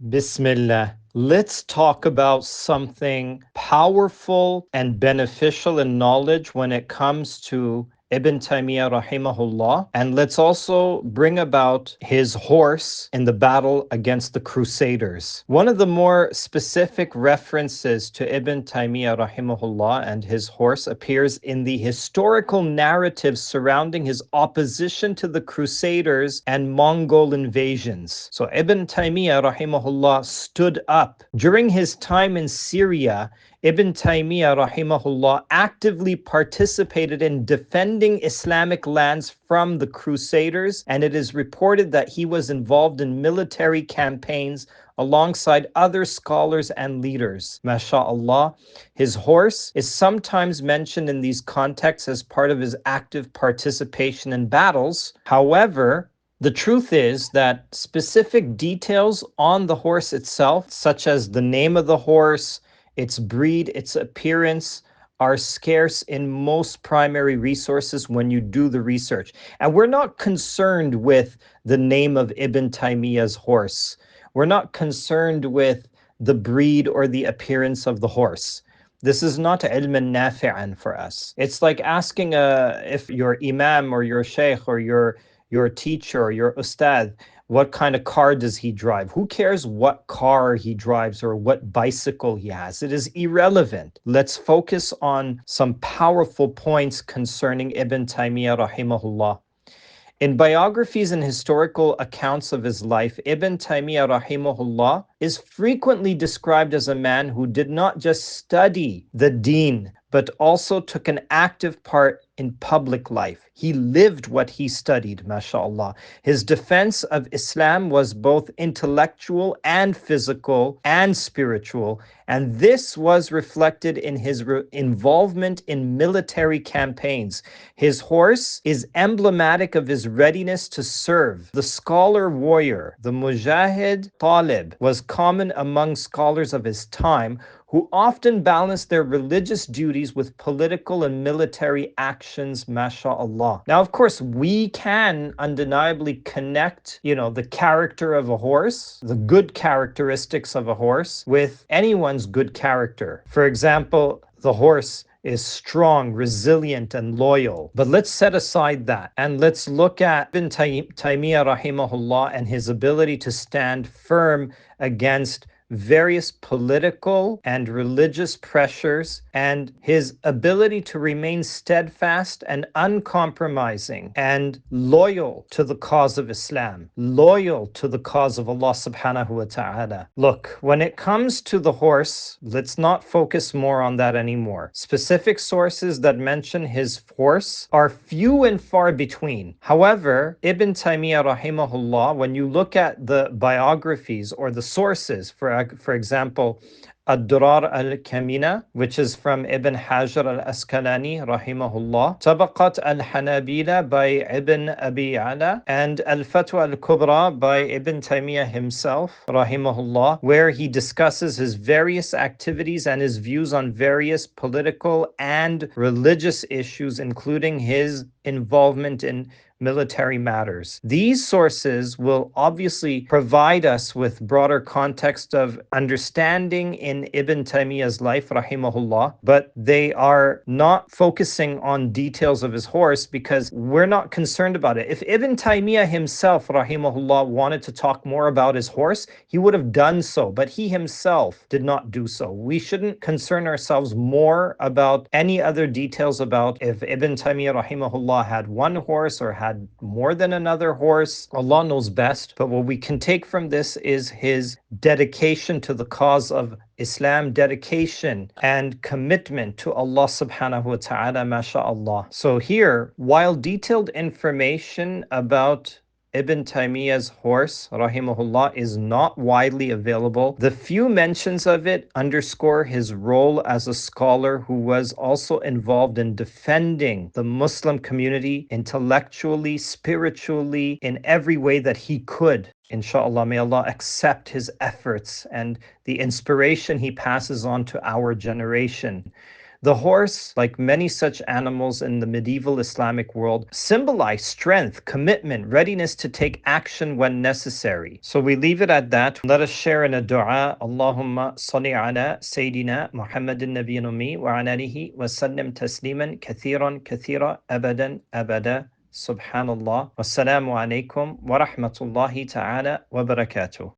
Bismillah. Let's talk about something powerful and beneficial in knowledge when it comes to Ibn Taymiyyah Rahimahullah. And let's also bring about his horse in the battle against the Crusaders. One of the more specific references to Ibn Taymiyyah Rahimahullah and his horse appears in the historical narratives surrounding his opposition to the Crusaders and Mongol invasions. So Ibn Taymiyyah Rahimahullah stood up. During his time in Syria, Ibn Taymiyyah Rahimahullah actively participated in defending Islamic lands from the Crusaders, and it is reported that he was involved in military campaigns alongside other scholars and leaders. maa-shaa-Allah. His horse is sometimes mentioned in these contexts as part of his active participation in battles. However, the truth is that specific details on the horse itself, such as the name of the horse, its breed, its appearance, are scarce in most primary resources when you do the research. And we're not concerned with the name of Ibn Taymiyyah's horse. We're not concerned with the breed or the appearance of the horse. This is not ilman nafi'an for us. It's like asking if your imam or your sheikh or your teacher or your ustad, what kind of car does he drive? Who cares what car he drives or what bicycle he has? It is irrelevant. Let's focus on some powerful points concerning Ibn Taymiyyah Rahimahullah. In biographies and historical accounts of his life, Ibn Taymiyyah Rahimahullah is frequently described as a man who did not just study the deen, but also took an active part in public life. He lived what he studied, maa-shaa-Allah. His defense of Islam was both intellectual and physical and spiritual, and this was reflected in his involvement in military campaigns. His horse is emblematic of his readiness to serve. The scholar warrior, the mujahid talib, was common among scholars of his time, who often balanced their religious duties with political and military actions, maa-shaa-Allah. Now, of course, we can undeniably connect, the character of a horse, the good characteristics of a horse, with anyone's good character. For example, the horse is strong, resilient, and loyal. But let's set aside that and let's look at Ibn Taymiyyah Rahimahullah and his ability to stand firm against various political and religious pressures, and his ability to remain steadfast and uncompromising and loyal to the cause of Islam, loyal to the cause of Allah subhanahu wa ta'ala. Look, when it comes to the horse, let's not focus more on that anymore. Specific sources that mention his horse are few and far between. However, Ibn Taymiyyah Rahimahullah, when you look at the biographies or the sources, for example, Ad-Durar al-Kamina, which is from Ibn Hajar al-Asqalani, rahimahullah, Tabaqat al-Hanabila by Ibn Abi Ala, and Al-Fatwa al-Kubra by Ibn Taymiyyah himself, rahimahullah, where he discusses his various activities and his views on various political and religious issues, including his involvement in military matters. These sources will obviously provide us with broader context of understanding in Ibn Taymiyyah's life, rahimahullah, but they are not focusing on details of his horse because we're not concerned about it. If Ibn Taymiyyah himself, rahimahullah, wanted to talk more about his horse, he would have done so, but he himself did not do so. We shouldn't concern ourselves more about any other details about if Ibn Taymiyyah, rahimahullah, had one horse or had more than another horse. Allah knows best. But what we can take from this is his dedication to the cause of Islam, dedication and commitment to Allah subhanahu wa ta'ala, maa-shaa-Allah. So here, while detailed information about Ibn Taymiyyah's horse, rahimahullah, is not widely available, the few mentions of it underscore his role as a scholar who was also involved in defending the Muslim community intellectually, spiritually, in every way that he could. Inshallah, may Allah accept his efforts and the inspiration he passes on to our generation. The horse, like many such animals in the medieval Islamic world, symbolized strength, commitment, readiness to take action when necessary. So we leave it at that. Let us share in a dua. Allahumma salli ala Sayyidina Muhammadin Nabiyyin Ummi wa ala alihi wa sallim tasliman kathiran kathira abadan abada. Subhanallah. Wassalamu alaikum wa rahmatullahi ta'ala wa barakatuh.